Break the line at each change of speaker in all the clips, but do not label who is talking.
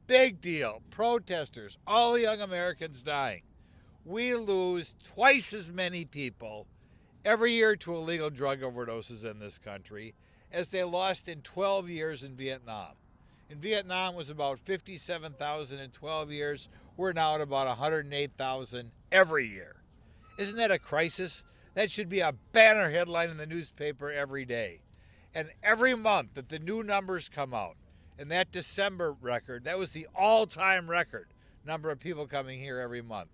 Big deal. Protesters, all the young Americans dying. We lose twice as many people every year to illegal drug overdoses in this country as they lost in 12 years in Vietnam. In Vietnam was about 57,000 in 12 years. We're now at about 108,000 every year. Isn't that a crisis? That should be a banner headline in the newspaper every day. And every month that the new numbers come out, and that December record, that was the all-time record number of people coming here every month.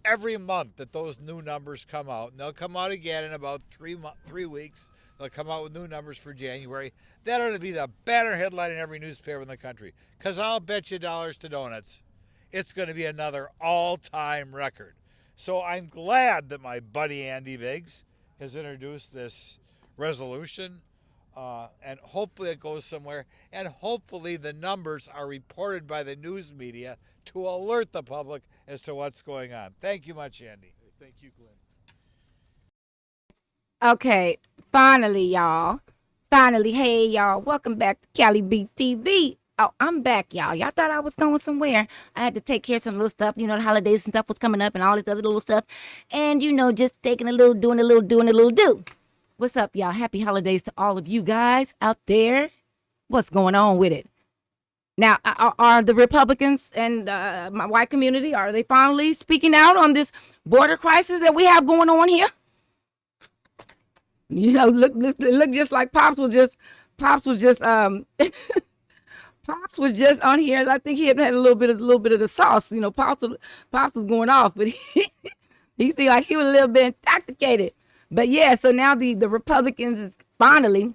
Every month that those new numbers come out, and they'll come out again in about 3 weeks. They'll come out with new numbers for January. That ought to be the banner headline in every newspaper in the country. Because I'll bet you dollars to donuts, it's going to be another all-time record. So I'm glad that my buddy Andy Biggs has introduced this resolution. And hopefully it goes somewhere, and hopefully the numbers are reported by the news media to alert the public as to what's going on. Thank you much, Andy.
Thank you, Glenn.
Okay, finally, y'all. Finally, hey, y'all. Welcome back to Cali B TV. Oh, I'm back, y'all. Y'all thought I was going somewhere. I had to take care of some little stuff. You know, the holidays and stuff was coming up and all this other little stuff. And, you know, just taking a little, doing a little do. What's up, y'all? Happy holidays to all of you guys out there. What's going on with it? Now, are the Republicans and my white community, are they finally speaking out on this border crisis that we have going on here? You know, look just like Pops was just Pops was just on here. I think he had a little bit of the sauce. You know, Pops was going off, but he seemed like he was a little bit intoxicated. But yeah, so now the Republicans finally,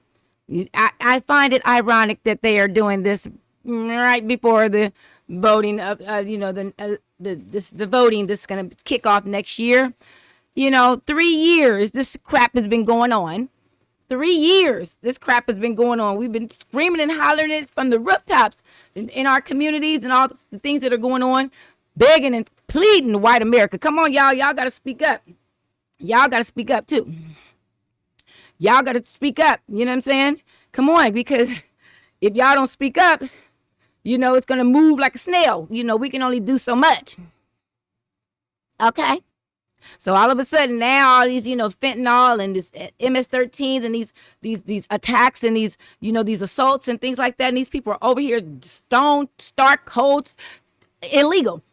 I find it ironic that they are doing this right before the voting of the voting that's going to kick off next year. You know, 3 years this crap has been going on. 3 years this crap has been going on. We've been screaming and hollering it from the rooftops in our communities and all the things that are going on, begging and pleading to white America. Come on, y'all. Y'all got to speak up. Y'all got to speak up, too. Y'all got to speak up. You know what I'm saying? Come on, because if y'all don't speak up, you know, it's going to move like a snail. You know, we can only do so much. Okay? So all of a sudden now, all these, you know, fentanyl and this MS-13s and these attacks and these, you know, these assaults and things like that. And these people are over here stone, stark, cold, illegal.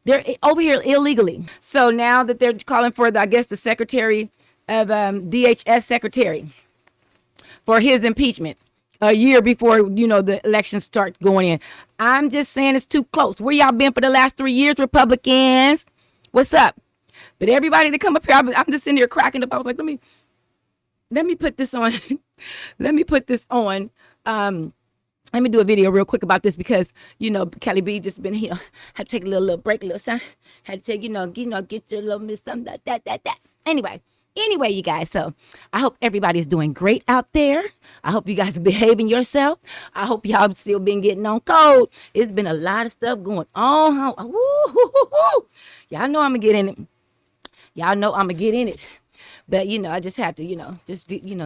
They're over here illegally. So now that they're calling for, the Secretary of DHS Secretary for his impeachment a year before, you know, the elections start going in. I'm just saying it's too close. Where y'all been for the last 3 years, Republicans? What's up? But everybody that come up here, I'm just sitting here cracking up. I was like, let me put this on. Let me put this on. Let me do a video real quick about this because, you know, Cali B just been, you know, had to take a little break, a little something. Had to take, you know, get your little miss something, that. Anyway, you guys, so I hope everybody's doing great out there. I hope you guys are behaving yourself. I hope y'all still been getting on code. It's been a lot of stuff going on. Y'all know I'm going to get in it. Y'all know I'm going to get in it. But, you know, I just have to, you know,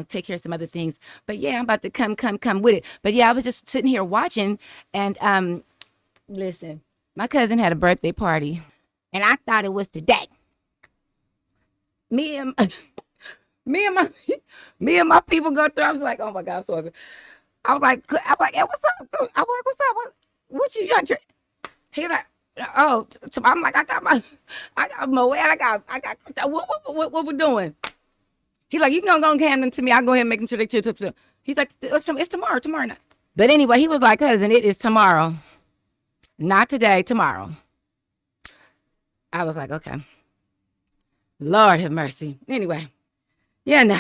take care of some other things. But, yeah, I'm about to come with it. But, yeah, I was just sitting here watching. And, listen, my cousin had a birthday party. And I thought it was today. Me and my people go through. I was like, oh, my God, I'm so happy. I was like, hey, what's up? I was like, what's up? What you got? He's like, oh, I'm like, I got my way. I got, what we doing? He's like, you can go and hand them to me. I'll go ahead and make them sure they chip. He's like, it's tomorrow night. But anyway, he was like, cousin, it is tomorrow. Not today, tomorrow. I was like, okay. Lord have mercy. Anyway, yeah, no.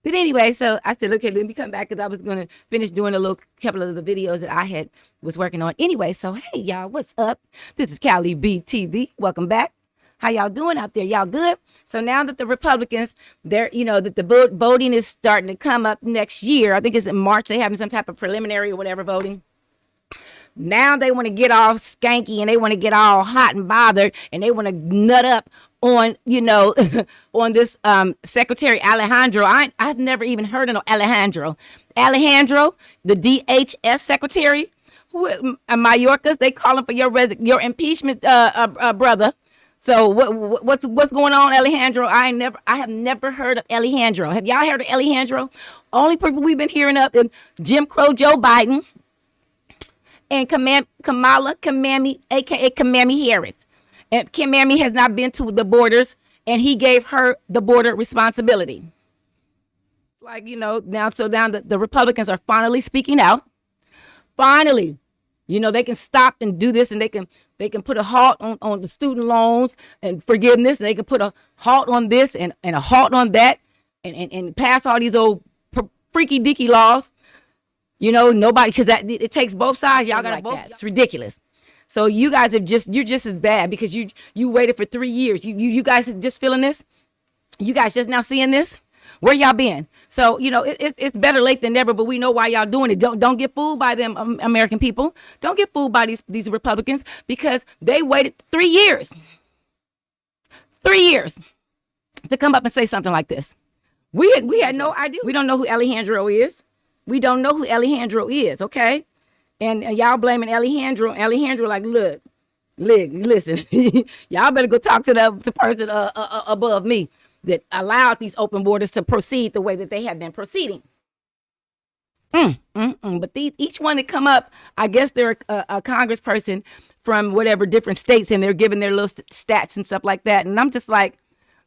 But anyway, so I said, okay, let me come back because I was going to finish doing a couple of the videos that I was working on. Anyway, so hey, y'all, what's up? This is Cali B TV. Welcome back. How y'all doing out there? Y'all good? So now that the Republicans, they're, you know, that the voting is starting to come up next year. I think it's in March. They're having some type of preliminary or whatever voting. Now they want to get all skanky and they want to get all hot and bothered and they want to nut up on, you know, on this Secretary Alejandro. I've never even heard of Alejandro. Alejandro, the DHS secretary. Mayorkas, they calling for your impeachment, brother. So what's going on, Alejandro? I have never heard of Alejandro. Have y'all heard of Alejandro? Only people we've been hearing of is Jim Crow Joe Biden and Kamala Kamami, aka Kamami Harris. And Kamami has not been to the borders, and he gave her the border responsibility. Like, now the Republicans are finally speaking out. Finally, they can stop and do this, and they can put a halt on the student loans and forgiveness, and they can put a halt on this and a halt on that, and pass all these old freaky deaky laws. Nobody, because it takes both sides. Y'all gotta vote. It's ridiculous. So you guys you're just as bad because you waited for 3 years. You guys are just feeling this. You guys just now seeing this. Where y'all been? So it's better late than never, but we know why y'all doing it. Don't get fooled by them, American people. Don't get fooled by these Republicans, because they waited 3 years. 3 years to come up and say something like this. We had no idea. We don't know who Alejandro is. We don't know who Alejandro is, okay? And y'all blaming Alejandro. Alejandro, like, look, listen, y'all better go talk to the person above me that allowed these open borders to proceed the way that they have been proceeding. But each one that come up, I guess they're a congressperson from whatever different states, and they're giving their little stats and stuff like that. And I'm just like,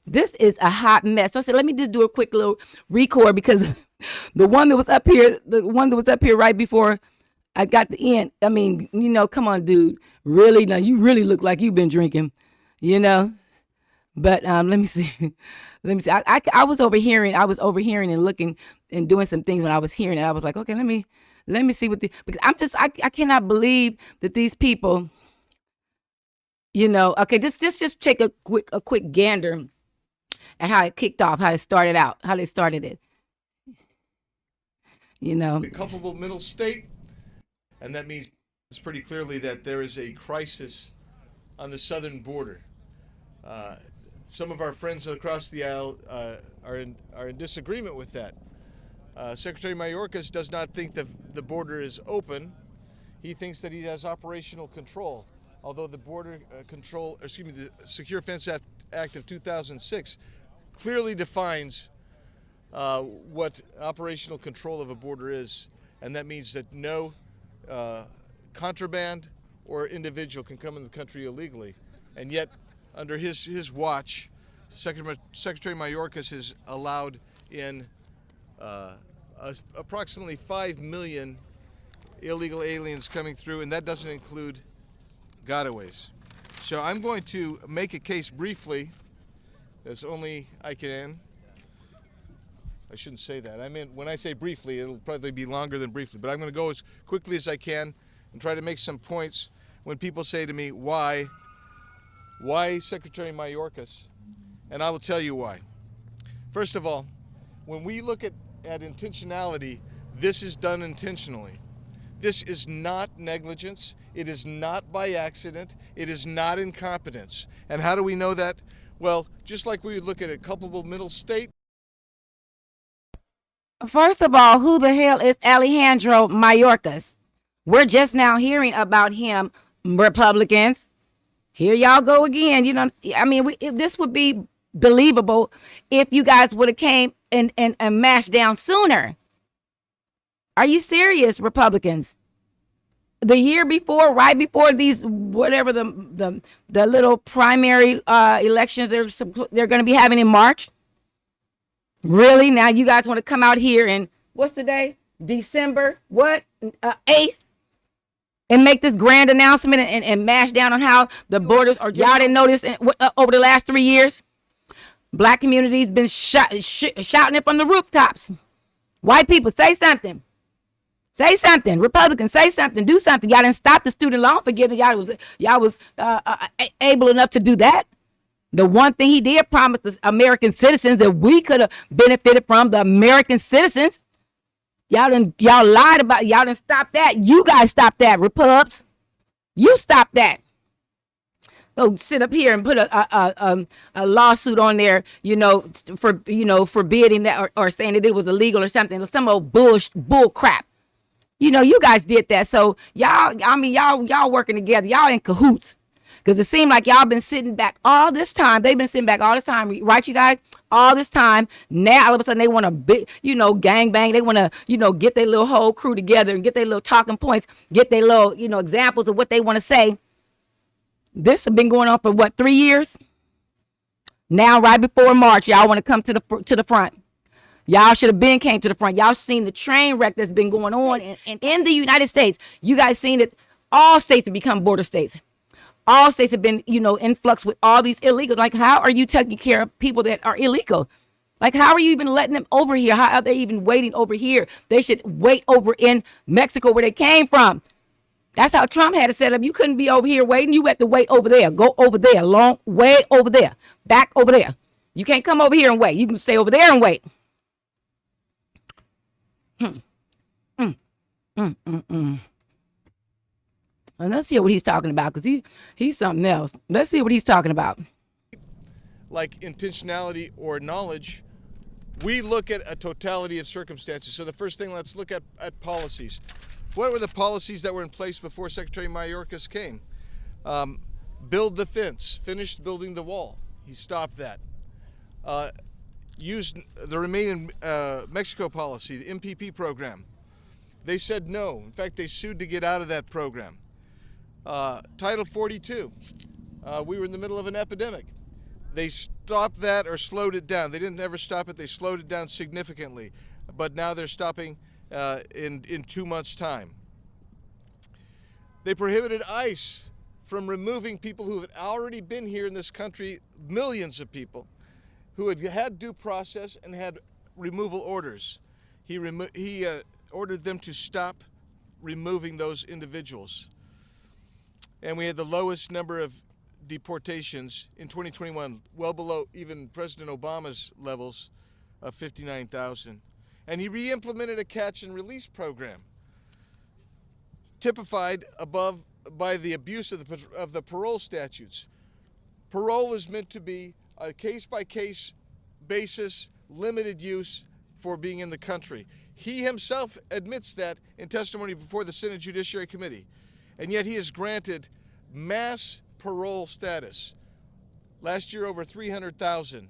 this is a hot mess. So I said, let me just do a quick little record, because the one that was up here right before I got the end. I mean, come on, dude. Really? Now you really look like you've been drinking, But let me see. I was overhearing and looking and doing some things when I was hearing it. I was like, okay, let me see because I cannot believe that these people, okay, just take a quick gander at how it kicked off, how it started out, how they started it.
The culpable middle state, and that means it's pretty clearly that there is a crisis on the southern border. Some of our friends across the aisle are in disagreement with that. Secretary Mayorkas does not think the border is open. He thinks that he has operational control. Although the the Secure Fence Act of 2006 clearly defines what operational control of a border is, and that means that no contraband or individual can come in the country illegally. And yet, under his watch, Secretary Mayorkas has allowed in approximately 5 million illegal aliens coming through, and that doesn't include gotaways. So I'm going to make a case briefly, as only I can. I shouldn't say that. I mean, when I say briefly, it'll probably be longer than briefly, but I'm going to go as quickly as I can and try to make some points when people say to me, why Secretary Mayorkas? And I will tell you why. First of all, when we look at intentionality, this is done intentionally. This is not negligence. It is not by accident. It is not incompetence. And how do we know that? Well, just like we would look at a culpable middle state.
First of all, who the hell is Alejandro Mayorkas? We're just now hearing about him, Republicans. Here y'all go again. This would be believable if you guys would have came and mashed down sooner. Are you serious, Republicans? The year before, right before these, whatever the little primary elections they're going to be having in March. Really? Now you guys want to come out here and what's today? December 8th, and make this grand announcement and mash down on how the borders are. Y'all didn't notice over the last 3 years, black communities been shouting it from the rooftops. White people, say something. Say something. Republicans, say something. Do something. Y'all didn't stop the student loan forgiveness. Y'all was able enough to do that. The one thing he did promise the American citizens that we could have benefited from, the American citizens. Y'all lied about. Y'all didn't stop that. You guys stopped that, Repubs. You stopped that. Go sit up here and put a lawsuit on there, forbidding that or saying that it was illegal or something. Some old bull crap. You know, you guys did that. So y'all, I mean, y'all working together. Y'all in cahoots. Because it seemed like y'all been sitting back all this time. They've been sitting back all this time, right, you guys? All this time. Now all of a sudden they want to, gang bang. They want to, get their little whole crew together and get their little talking points, get their little, examples of what they want to say. This has been going on for what, 3 years? Now, right before March, y'all want to come to the front. Y'all should have been came to the front. Y'all seen the train wreck that's been going on in the United States. You guys seen it. All states have become border states. All states have been, in flux with all these illegals. Like, how are you taking care of people that are illegal? Like, how are you even letting them over here? How are they even waiting over here? They should wait over in Mexico where they came from. That's how Trump had it set up. You couldn't be over here waiting. You had to wait over there. Go over there. Long way over there. Back over there. You can't come over here and wait. You can stay over there and wait. And let's hear what he's talking about, because he's something else. Let's see what he's talking about.
Like intentionality or knowledge, we look at a totality of circumstances. So the first thing, let's look at policies. What were the policies that were in place before Secretary Mayorkas came? Build the fence, finish building the wall. He stopped that. Used the Remain in Mexico policy, the MPP program. They said no. In fact, they sued to get out of that program. Title 42, we were in the middle of an epidemic. They stopped that or slowed it down. They didn't ever stop it. They slowed it down significantly. But now they're stopping in 2 months' time. They prohibited ICE from removing people who had already been here in this country, millions of people, who had due process and had removal orders. He ordered them to stop removing those individuals. And we had the lowest number of deportations in 2021, well below even President Obama's levels of 59,000. And he re-implemented a catch and release program, typified above by the abuse of the parole statutes. Parole is meant to be a case-by-case basis, limited use for being in the country. He himself admits that in testimony before the Senate Judiciary Committee. And yet he is granted mass parole status. Last year, over 300,000.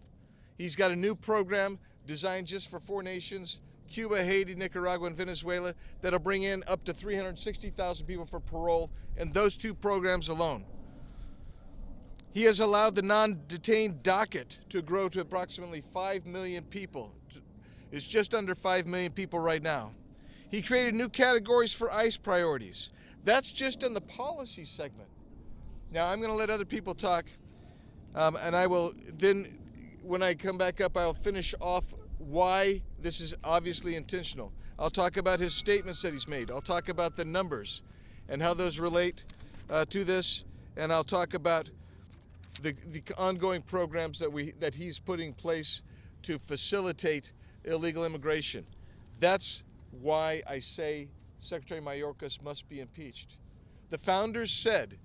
He's got a new program designed just for 4 nations, Cuba, Haiti, Nicaragua, and Venezuela, that'll bring in up to 360,000 people for parole in those 2 programs alone. He has allowed the non-detained docket to grow to approximately 5 million people. It's just under 5 million people right now. He created new categories for ICE priorities. That's just in the policy segment. Now, I'm going to let other people talk, and I will then, when I come back up, I'll finish off why this is obviously intentional. I'll talk about his statements that he's made. I'll talk about the numbers and how those relate to this, and I'll talk about the ongoing programs that he's putting in place to facilitate illegal immigration. That's why I say Secretary Mayorkas must be impeached. The founders said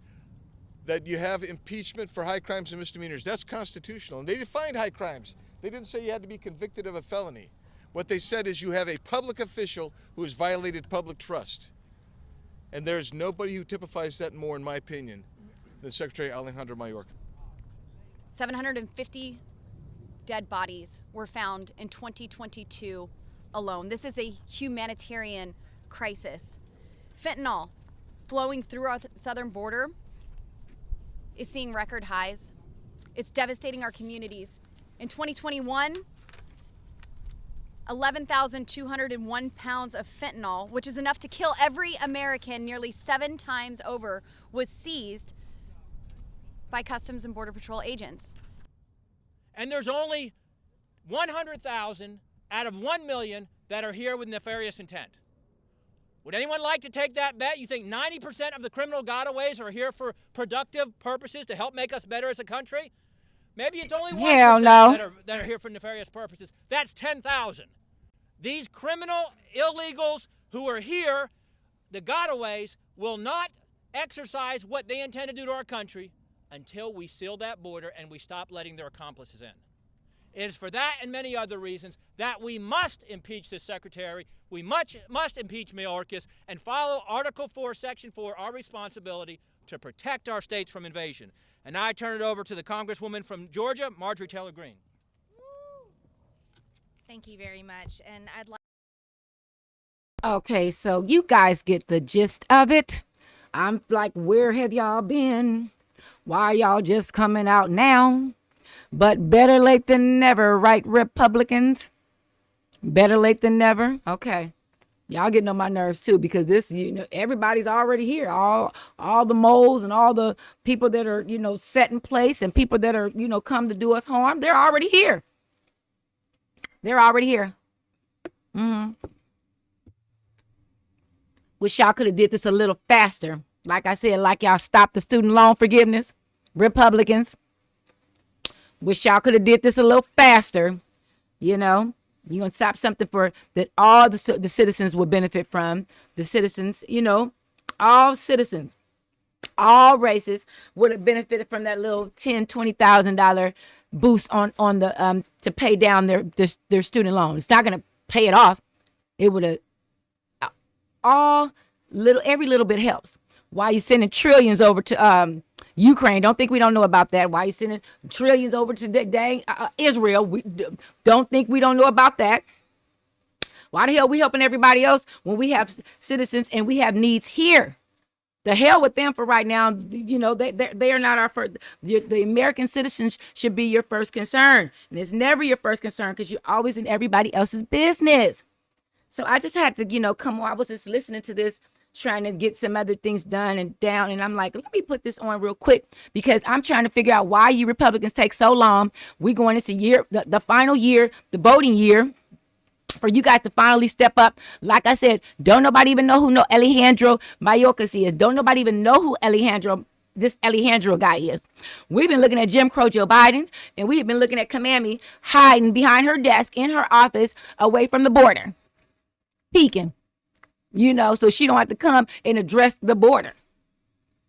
that you have impeachment for high crimes and misdemeanors. That's constitutional. And they defined high crimes. They didn't say you had to be convicted of a felony. What they said is you have a public official who has violated public trust. And there's nobody who typifies that more, in my opinion, than Secretary Alejandro Mayorkas.
750 dead bodies were found in 2022 alone. This is a humanitarian crisis. Fentanyl flowing through our southern border is seeing record highs. It's devastating our communities. In 2021, 11,201 pounds of fentanyl, which is enough to kill every American nearly 7 times over, was seized by Customs and Border Patrol agents.
And there's only 100,000 out of 1 million that are here with nefarious intent. Would anyone like to take that bet? You think 90% of the criminal gotaways are here for productive purposes to help make us better as a country? Maybe it's only 1% that are here for nefarious purposes. That's 10,000. These criminal illegals who are here, the gotaways, will not exercise what they intend to do to our country until we seal that border and we stop letting their accomplices in. It is for that and many other reasons that we must impeach this secretary. We must impeach Mayorkas and follow Article 4, Section 4, our responsibility to protect our states from invasion. And now I turn it over to the Congresswoman from Georgia, Marjorie Taylor Greene.
Thank you very much. And I'd like.
Okay, so you guys get the gist of it. I'm like, where have y'all been? Why are y'all just coming out now? But better late than never, right, Republicans? Better late than never. Okay. Y'all getting on my nerves too, because this, everybody's already here. All the moles and all the people that are, set in place and people that are, come to do us harm, they're already here. They're already here. Wish y'all could have did this a little faster. Like I said, like y'all stopped the student loan forgiveness. Republicans. Wish y'all could have did this a little faster. You're going to stop something for that all the citizens will benefit from. The citizens, all citizens, all races would have benefited from that little $10,000-$20,000 boost on the to pay down their student loan. It's not going to pay it off. It would have every little bit helps. Why you sending trillions over to Ukraine? Don't think we don't know about that. Why you sending trillions over to Israel? We don't think we don't know about that. Why the hell we helping everybody else when we have citizens and we have needs here? The hell with them for right now. They are not our first. The American citizens should be your first concern, and it's never your first concern because you're always in everybody else's business. So I just had to, come on. I was just listening to this, trying to get some other things done and down. And I'm like, let me put this on real quick because I'm trying to figure out why you Republicans take so long. We going into the final year, the voting year, for you guys to finally step up. Like I said, don't nobody even know who Alejandro Mayorkas is. Don't nobody even know who this Alejandro guy is. We've been looking at Jim Crow Joe Biden, and we've been looking at Kamami hiding behind her desk in her office away from the border. Peeking, so she don't have to come and address the border.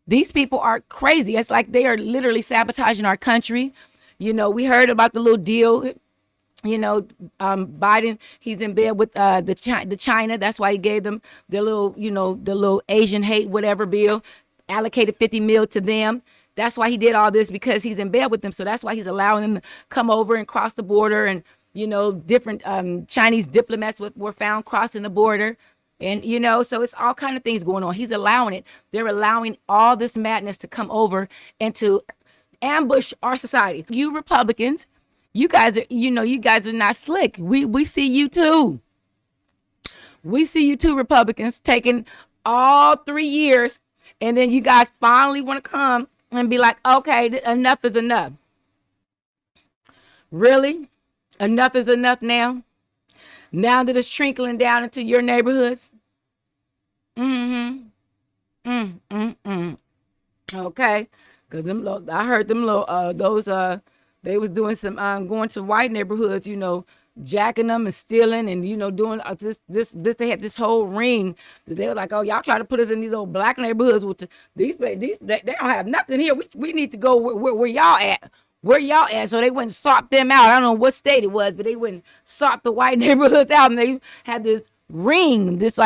These people are crazy. It's like they are literally sabotaging our country. We heard about the little deal. Biden, he's in bed with the China. That's why he gave them the little Asian hate whatever bill, allocated $50 million to them. That's why he did all this, because he's in bed with them. So that's why he's allowing them to come over and cross the border. And different Chinese diplomats were found crossing the border. And, so it's all kind of things going on. He's allowing it. They're allowing all this madness to come over and to ambush our society. You Republicans, you guys are not slick. We see you too. We see you too, Republicans, taking all 3 years. And then you guys finally want to come and be like, okay, enough is enough. Really? Enough is enough now? Now that it's trickling down into your neighborhoods? Okay. Because I heard them they was doing some, going to white neighborhoods, jacking them and stealing and, doing this, they had this whole ring. They were like, oh, y'all try to put us in these old black neighborhoods with they don't have nothing here. We need to go where y'all at. Where y'all at? So they went and sought them out. I don't know what state it was, but they went and sought the white neighborhoods out, and they had this ring, this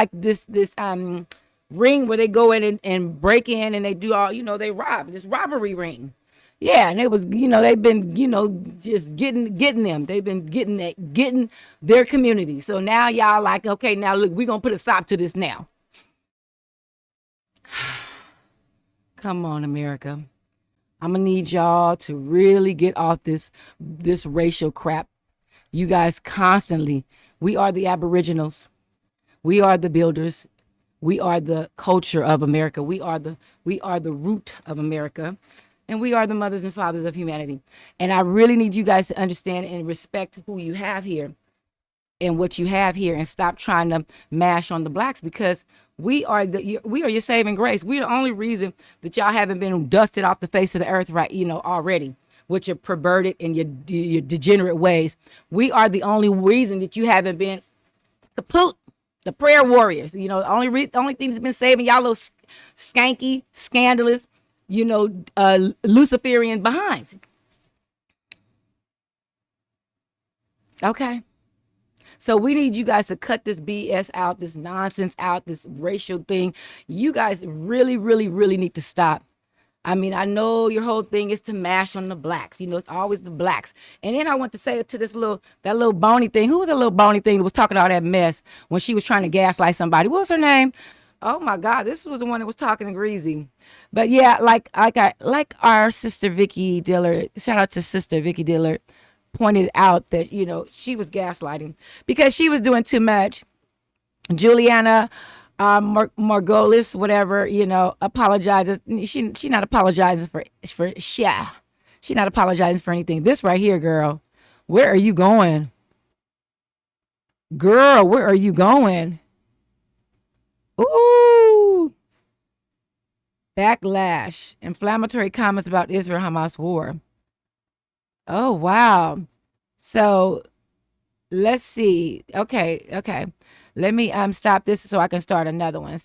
ring where they go in and break in and they do all, they rob, this robbery ring. Yeah, and it was, they've been, just getting them. They've been getting their community. So now y'all like, okay, now look, we're gonna put a stop to this now. Come on, America. I'm gonna need y'all to really get off this racial crap. You guys constantly, we are the Aboriginals. We are the builders. We are the culture of America. We are the root of America. And we are the mothers and fathers of humanity. And I really need you guys to understand and respect who you have here and what you have here, and stop trying to mash on the blacks, because we are your saving grace. We're the only reason that y'all haven't been dusted off the face of the earth, right? Already, with your perverted and your degenerate ways. We are the only reason that you haven't been kaput. The prayer warriors, the only thing that's been saving y'all little skanky, scandalous, Luciferian behinds. Okay. So we need you guys to cut this BS out, this nonsense out, this racial thing. You guys really, really, really need to stop. I mean, I know your whole thing is to mash on the blacks. You know, it's always the blacks. And then I want to say to that little bony thing. Who was that little bony thing that was talking all that mess when she was trying to gaslight somebody? What was her name? Oh my God, this was the one that was talking to Greasy. But yeah, like our sister Vicky Dillard. Shout out to Sister Vicky Dillard. Pointed out that she was gaslighting because she was doing too much. Julianna Marg-U-LIES, whatever, apologizes. She not apologizing for yeah. She not apologizing for anything. This right here, girl. Where are you going? Girl, where are you going? Ooh. Backlash. Inflammatory comments about Israel-Hamas war. Oh, wow. So let's see. Okay. Let me stop this so I can start another one.